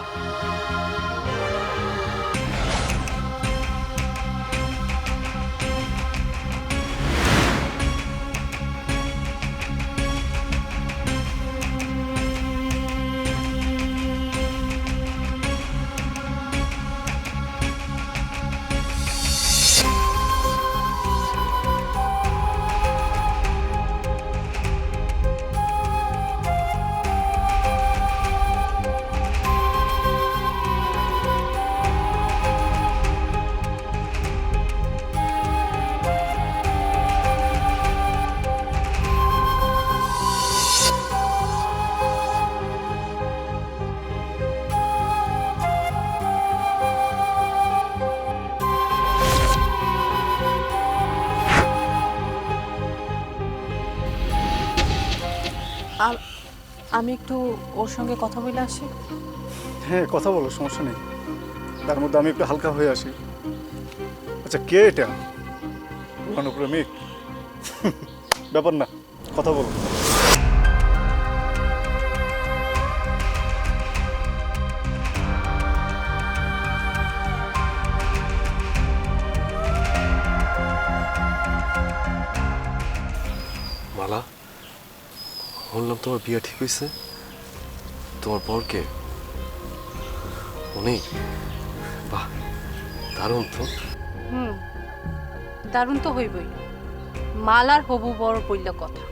আমি একটু ওর সঙ্গে কথা বলে আসি। হ্যাঁ কথা বলো, সমস্যা নেই। তার মধ্যে আমি একটু হালকা হয়ে আসি। আচ্ছা কে এটা? অনুপ্রেমিক? ব্যাপার না, কথা বলো। মালা, বললাম তোমার বিয়ে ঠিক হয়েছে। তোমার বর কে? উনি? বাহ, দারুণ তো। দারুণ তো হইবই। মালার হবু বড় পইলা কথা।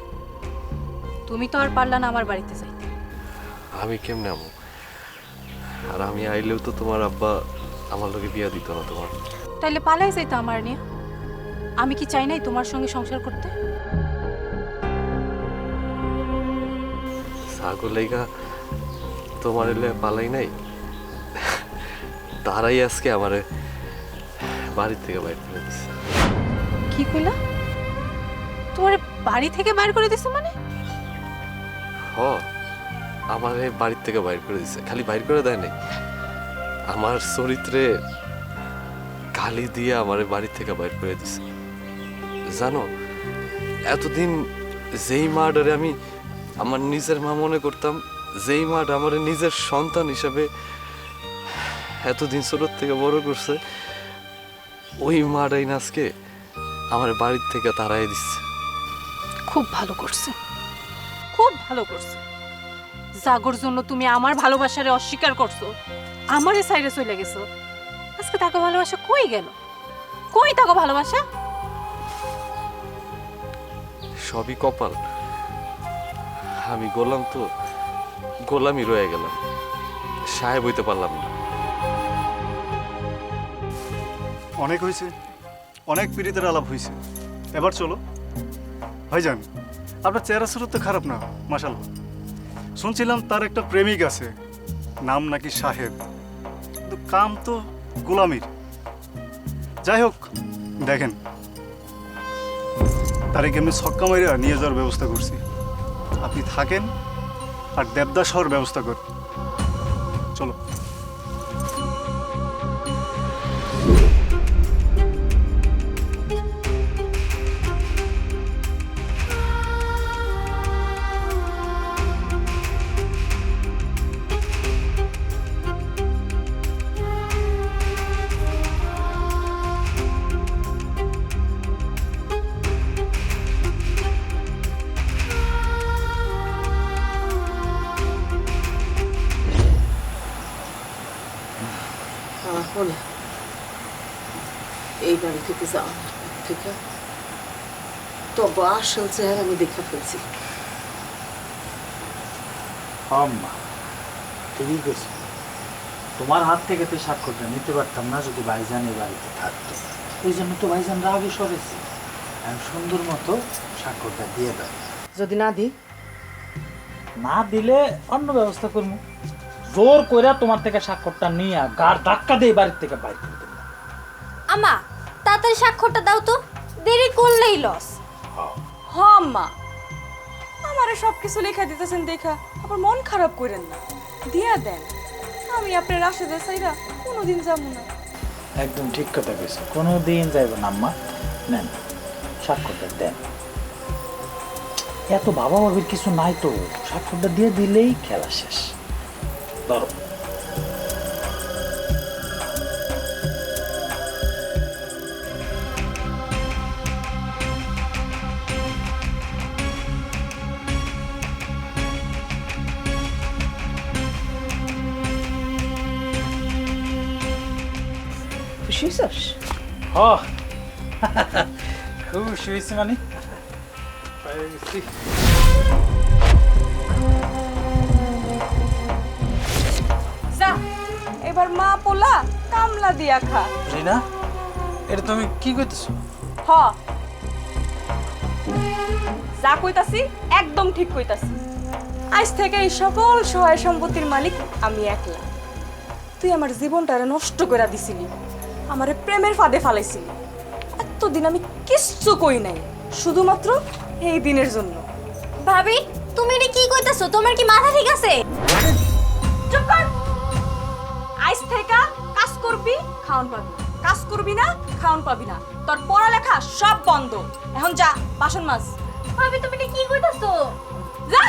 তুমি তো আর পারলা না আমার বাড়িতে যাইতে। আমি কেমনে আমু? আর আমি আইলেও তো তোমার আব্বা আমার লোকে বিয়া দিত না তোমার। তাইলে পালাই যাইতো আমার নিয়ে। আমি কি চাই নাই তোমার সঙ্গে সংসার করতে? ছাগল লেগা তোমার এলে পালাই নাই, তারাই আজকে আমারে বাড়ি থেকে বাইর করে দিচ্ছে। কি কইলা? তোমার বাড়ি থেকে বাইর করে দিছে মানে? হ, আমারে বাড়ি থেকে বাইর করে দিছে। খালি বাইর করে দেয় নাই, আমার চরিত্রে গালি দিয়ে আমারে বাড়ি থেকে বাইর করে দিছে। জানো, এতদিন যেই মাডারে আমি আমার নিজের মা মনে করতাম, যেই মাড আমার নিজের সন্তান হিসাবে এতদিন ছোট থেকে বড় করছে, ওই মাডাই আজকে আমার বাড়ির থেকে তাড়াই দিচ্ছে। খুব ভালো করছে, খুব ভালো করছে। জাগর জন্য তুমি আমার ভালোবাসারে অস্বীকার করছো, আমারে সাইডে চলে গেছো। আজকে তাকে ভালোবাসা কই গেল? কই তাকে ভালোবাসা? সবই কপাল। আমি গোলাম তো গোলামই রয়ে গেলাম, সাহেব হইতে পারলাম না। অনেক হয়েছে, অনেক পীড়িতের আলাপ হয়েছে। এবার চলো ভাইজান। আপনার চেহারা সুরত তো খারাপ না, মাশাআল্লাহ। শুনছিলাম তার একটা প্রেমিক আছে, নাম নাকি সাহেব, কিন্তু কাম তো গোলামির। যাই হোক, দেখেন তারে কেমনি ছক্কা মাইরা নিয়ে যাওয়ার ব্যবস্থা করছি। আপনি থাকেন আর দেবদাস হওয়ার ব্যবস্থা করেন। চলো। বলে এই বাড়ি থেকে যাওয়া ঠিক আছে, তবে আসল চেহারা আমি দেখা ফেলছি। আম্মা ঠিকই কইছো। তোমার হাত থেকে তো স্বাক্ষরটা নিতে পারতাম না যদি ভাইজান এই বাড়িতে থাকতো। এই জন্য তো ভাইজান রাগে সরেছি। আমি সুন্দর মতো স্বাক্ষরটা দিয়ে দাও। যদি না দিই? না দিলে অন্য ব্যবস্থা করবো। জোর কইরা তোমার থেকে স্বাক্ষরটা নিয়ে গার ধাক্কা দিয়ে বাড়ির থেকে বাইর করে দেবো। আমা তাড়াতাড়ি স্বাক্ষরটা দাও তো, দেরি করলেই লস। হ মা, আমারে সবকিছু লেখা দিতেছেন দেখা আবার মন খারাপ করেন না, দিয়া দেন। আমি আপনার রাশেদের সাইরা কোনোদিন যাবো না। একদম ঠিক কথা কইছো, কোনোদিন যাইব না আম্মা। নেন স্বাক্ষরটা দেন। এত বাবা বাবির কিছু নাই তো, স্বাক্ষরটা দিয়ে দিলেই খেলা শেষ। ধরো। খুশি হইছস? হ খুশি হয়েছি মানে পেয়ে গেছি। যা এবার মা পোলা কামলা দিয়া খা। রিনা, এটা তুমি কি কইতেছো? হ, যা কইতাছি একদম ঠিক কইতাছি। আজ থেকে এই সকল সহায় সম্পত্তির মালিক আমি একলা। তুই আমার জীবনটারে নষ্ট করে দিছিলি, আমারে প্রেমের ফাঁদে ফালাইছিলি। এতদিন আমি কিচ্ছু কই নাই, শুধুমাত্র এই দিনের জন্য। ভাবি তুমি এটা কি কইতাছো? তোমার কি মাথা ঠিক আছে? চুপ কর। আইস থেকে কাজ করবি, খাওন পাবি। কাজ করবি না, খাওন পাবি না। তোর পড়ালেখা সব বন্ধ। এখন যা, বাসন মাজ। ভাবি তুমি এটা কি কইতাছো? যা।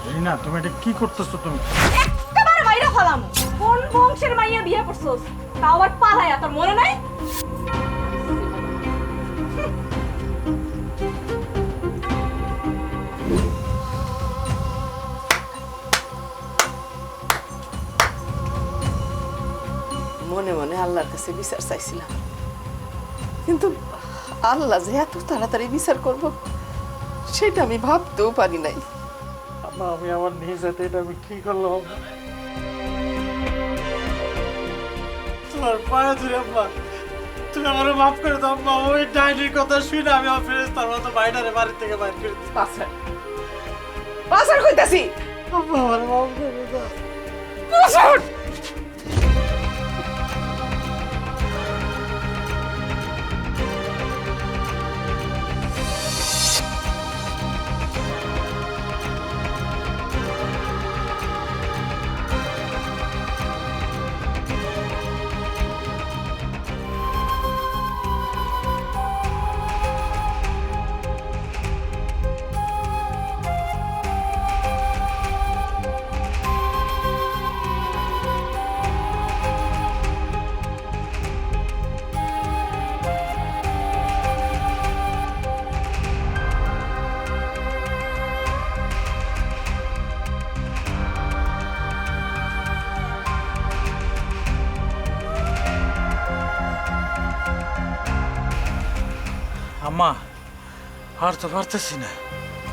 রিনা তুমি এটা কি করতেছো তুমি? একেবারে বাইরে ফলাম। কোন বংশের মাইয়া বিয়ে করছস? তাও আবার পালায়া, তোর মনে নাই? মনে মনে আল্লাহর কাছে বিচার চাইছিলাম, কিন্তু আল্লাহ যে এত তাড়াতাড়ি বিচার করব সেটা আমি ভাবতেও পারি নাই। আম্মা আমি আমার নিজ হাতে এটা আমি কি করলাম আম্মা? তোমার পায়ে ধরে আম্মা, তুমি আমার মাফ করে দাও আম্মা। ওই ডাইনির কথা শুনে আমি আমার ফেরেশতার মতো বাইরে বাড়ি থেকে বাইর করে দিই। পাসার পাসার কইতাছি, আম্মা আমার মাফ করে দাও। পাসার। আম্মা আর তো পারতেছি না।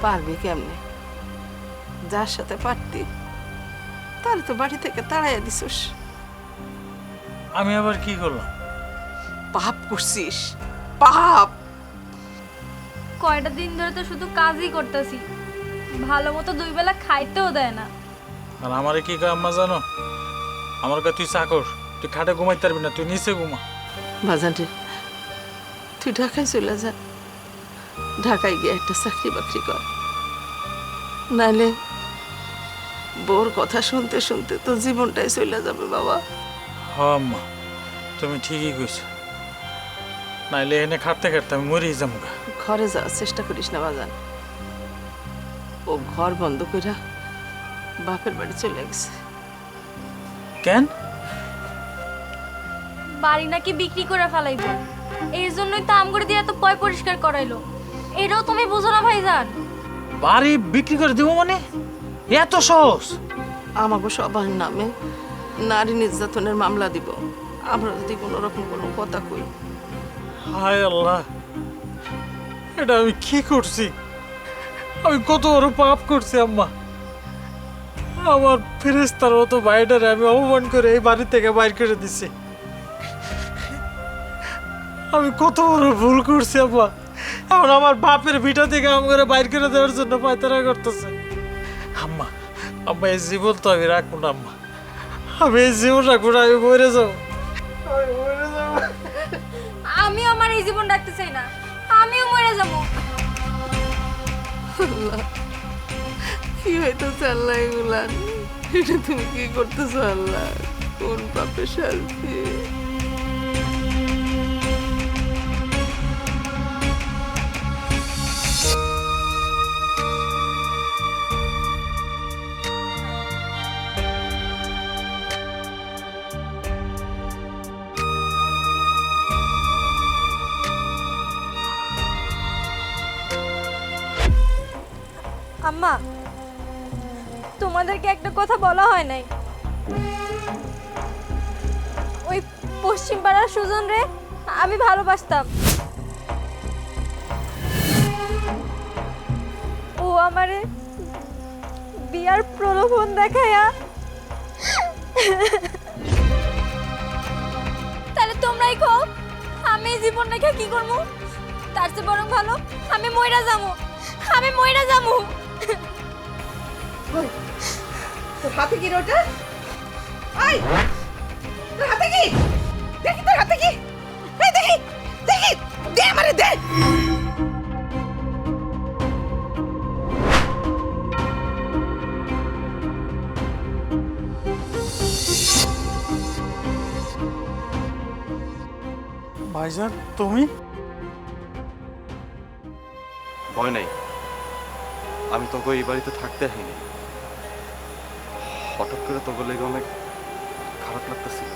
পারবি কেমনে? যার সাথে পারতি তার তো বাড়ি থেকে তাড়াইয়া দিছস। আমি আবার কি করলাম? পাপ করছিস, পাপ। কয়টা দিন ধরে তো শুধু কাজই করতেছি, ভালো মতো 2 বেলা খাইতেও দেয় না। আর আমারে কি কয় আম্মা জানো? আমার কাছে তুই চাকর, তুই খাটে ঘুমাইতে পারবি না, তুই নিচে ঘুমা। বাজানটি তুই ঢাকায় চলে যা, ঢাকায় গিয়ে একটা চাকরি বাকরি কর, নাইলে বোর কথা শুনতে শুনতে তো জীবনটাই চলে যাবে বাবা। হ আম্মা তুমি ঠিকই কইছো, নাইলে এনে খাটতে খাটতে আমি মরেই যাবো গা। ঘরে যাওয়ার চেষ্টা করিস না বাজান, ও ঘর বন্ধ কইরা বাপের বাড়ি চলে গেছে। কেন? বাড়ি নাকি বিক্রি করে ফেলাইবো, এই জন্যই তো আম করে দিয়ে এত পয় পরিষ্কার করাইলো। এটাও তুমি বুঝো না ভাইজান? বাড়ি বিক্রি করে দেবো মানে এত সহজ? আমাকে সবার নামে নারী নির্যাতনের মামলা দিব, আমরা যদি কোনো রকম কোনো কথা কই। হায় আল্লাহ, এটা আমি কি করছি? আমি কত বড় পাপ করছি আম্মা। আমার ফেরেশতার মতো বাইরে আমি অপমান করে এই বাড়ি থেকে বাইর করে দিছি। আমি কত বড় ভুল করছি আম্মা। এখন আমার বাপের ভিটা থেকে আমার বাইর করে দেওয়ার জন্য পায়তারা করতেছে। আম্মা আম্মা এই জীবন তো আমি রাখবো না আম্মা, আমি এই জীবন রাখবো না, আমি মরে যাবো, আমি মরে যাবো। আমিও আমার এই জীবন রাখতে চাই না, আমিও মরে যাবো। আল্লাহ, কি হইতেছে আল্লাহ এগুলা? এটা তুমি কি করতেছো আল্লাহ? কোন পাপের শাস্তি? আম্মা তোমাদেরকে একটা কথা বলা হয় নাই, ওই পশ্চিম পাড়ার সুজন রে আমি ভালোবাসতাম। ও আমারে বিয়ার প্রলোভন দেখায়া, তাহলে তোমরাই কও আমি এই জীবন রেখে কি করবো? তার চেয়ে বরং ভালো আমি মইরা যাবো, আমি মইরা যাবো। তোর হাতে কি ওটা? আই, তোর হাতে কি? দেখি তোর হাতে কি? এই দেখি, দেখি, দে আমারে দে। ভাইজান তুমি? ভয় নাই, আমি তোকে এই বাড়িতে থাকতে হয়নি। হঠাৎ করে তোকে লেগে অনেক খারাপ লাগতেছিল,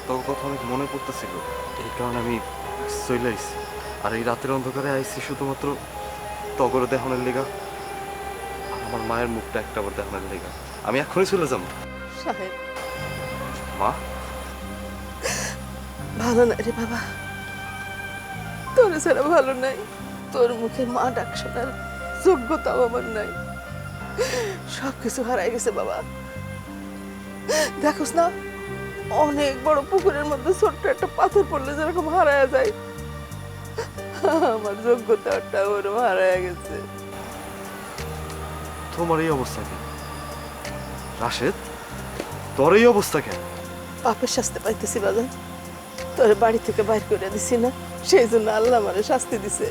তোর কথা অনেক মনে পড়তেছিল, এই কারণে আমি চলে আইছি। আর এই রাতের অন্ধকারে আইছি শুধুমাত্র তগর দেহনের লেগা আর আমার মায়ের মুখটা একটা বার দেহনের লেগা। আমি এখনই চলে যাবো। সাহেব, মা, ভালো নাই রে বাবা, তোর ছাড়া ভালো নাই। তোর মুখে মা ডাক শোনার যোগ্যতাও আমার নাই। সবকিছু হারাই গেছে বাবা। দেখোস না, অনেক বড় পুকুরের মধ্যে ছোট্ট একটা পাথর পড়লে যেরকম হারায় যায়, আমার যোগ্যতাটা ওরকম হারায় গেছে। তোমার এই অবস্থা কেন রাশেদ? তোর এই অবস্থা কেন? পাপের শাস্তি পাইতেছি বাজান। তোর বাড়ি থেকে বাইর করে দিছি না, সেই জন্য আল্লাহ আমারে শাস্তি দিছে।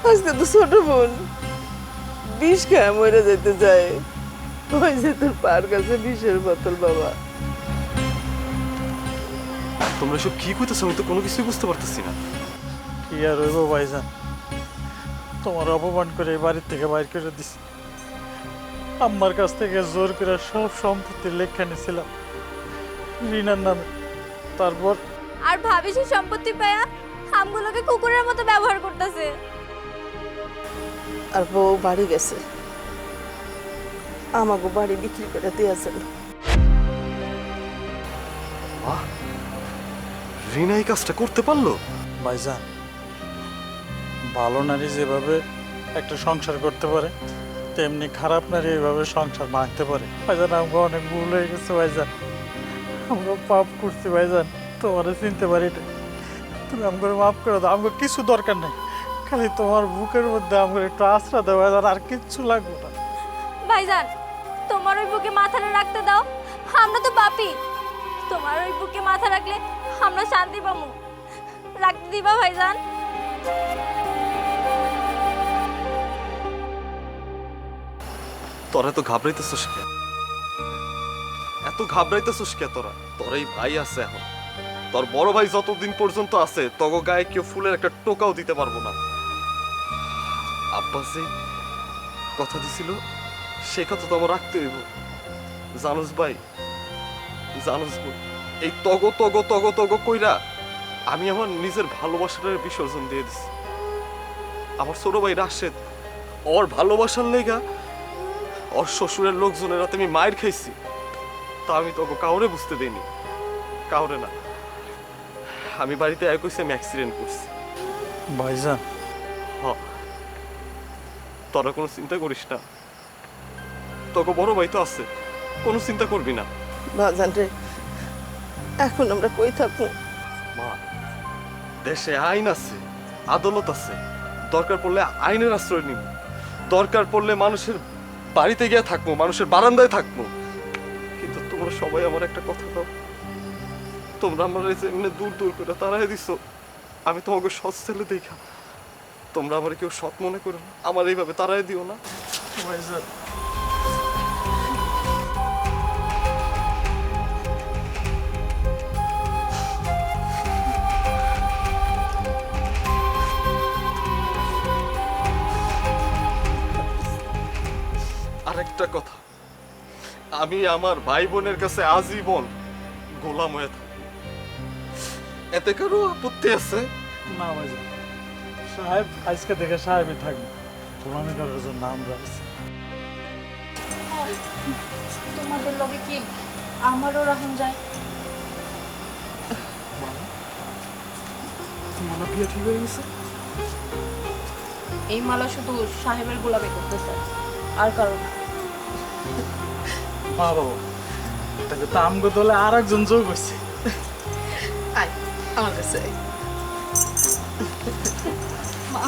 আজকে তো ছোট বোন বিষ খায় মরে যেতে যায়, ওই যে তোর পার কাছে বিষের বোতল বাবা। তোমরা সব কি কইতেছো? আমি তো কোনো কিছুই বুঝতে পারতেছি না। কি আর হইব ভাইজান, তোমার অপমান করে এই বাড়ির থেকে বাইর করে দিছি। আম্মার কাছ থেকে জোর করে সব সম্পত্তির লেখা নিয়েছিলাম রিনার নামে। তারপর আর ভাবি সে সম্পত্তি পায়া আমগুলোকে কুকুরের মতো ব্যবহার করতেছে। আর বউ বাড়ি গেছে, আমাকে বাড়ি বিক্রি করে দিয়েছে। বাহ, রিনা এই কাজটা করতে পারলো? ভাইজান, ভালো নারী যেভাবে একটা সংসার করতে পারে, তেমনি খারাপ নারী এইভাবে সংসার ভাঙতে পারে। ভাইজান, আমাকে অনেক ভুল হয়ে গেছে ভাইজান, আমরা পাপ করছি ভাইজান, তোমার চিনতে পারি না। তুমি আমাকে মাফ করে দাও, আমাকে কিছু দরকার নেই, খালি তোমার বুকের মধ্যে আমাকে একটু আশ্রয় দেওয়া ভাইজান, আর কিচ্ছু লাগবে না। ভাইজান, তোমার ওই বুকে মাথাটা রাখতে দাও, আমরা তো পাপী। তোমার ওই বুকে মাথা রাখলে আমরা শান্তি পাবো, রাখতে দিবা ভাইজান? তোরা তো ঘাবড়াইতেছিস কে? এত ঘাবড়াইতেছিস কে তোরা? তোর এই ভাই আছে এখন, তোর বড় ভাই যতদিন পর্যন্ত আছে তগো গায়ে কেউ ফুলের একটা টোকাও দিতে পারবো না। আব্বা যে কথা দিছিল সে কথা তো আমার রাখতে হইব। জানোস ভাই, জানোস বোন, এই তগো তগো তগো তগো কইরা আমি আমার নিজের ভালোবাসাটার বিসর্জন দিয়ে দিছি। আমার ছোট ভাই রাশেদ, ওর ভালোবাসার লেগা ওর শ্বশুরের লোকজনের রাতে আমি মায়ের খাইছি, তা আমি তোকে কাউরে বুঝতে দেইনি, কাউরে না। আমি বাড়িতে এক হয়েছি, আমি অ্যাক্সিডেন্ট করছি। ভাইজান, হ, তোরা কোনো চিন্তা করিস না, তোকে বড় ভাই তো আছে, কোনো চিন্তা করবি না। বাজান রে, এখন আমরা কই থাকবো? মা, দেশে আইন আছে, আদালত আছে, দরকার পড়লে আইনের আশ্রয় নিব, দরকার পড়লে মানুষের বাড়িতে গিয়ে থাকবো, মানুষের বারান্দায় থাকবো। কিন্তু তোমরা সবাই আমার একটা কথা দাও, তোমরা আমার এমনি দূর দূর করে তাড়াই দিছো। আমি তোমাকে সৎ ছেলে দেখা, তোমরা আমার কেউ সৎ মনে করো না, আমার এইভাবে তাড়াই দিও না। ভাইজান, আরেকটা কথা, আমি আমার ভাই বোনের কাছে আজীবন গোলাম হয়ে থাকবো, এতে কারো আপত্তি আছে? না ভাইজান, সাহেব আজকে থেকে সাহেবই থাকবে, গোলামি করার জন্য আমরা আছি। তোমাদের লগে কি আমারও রাখুন যায়? মালা বিয়ে ঠিক হয়ে গেছে? এই মালা শুধু সাহেবের গোলামি করতেছে, আর কারণ না। মা বাবা, তাকে তো আমগো দলে আর একজন যোগ হয়েছে। আয় আমার কাছে আয়। মা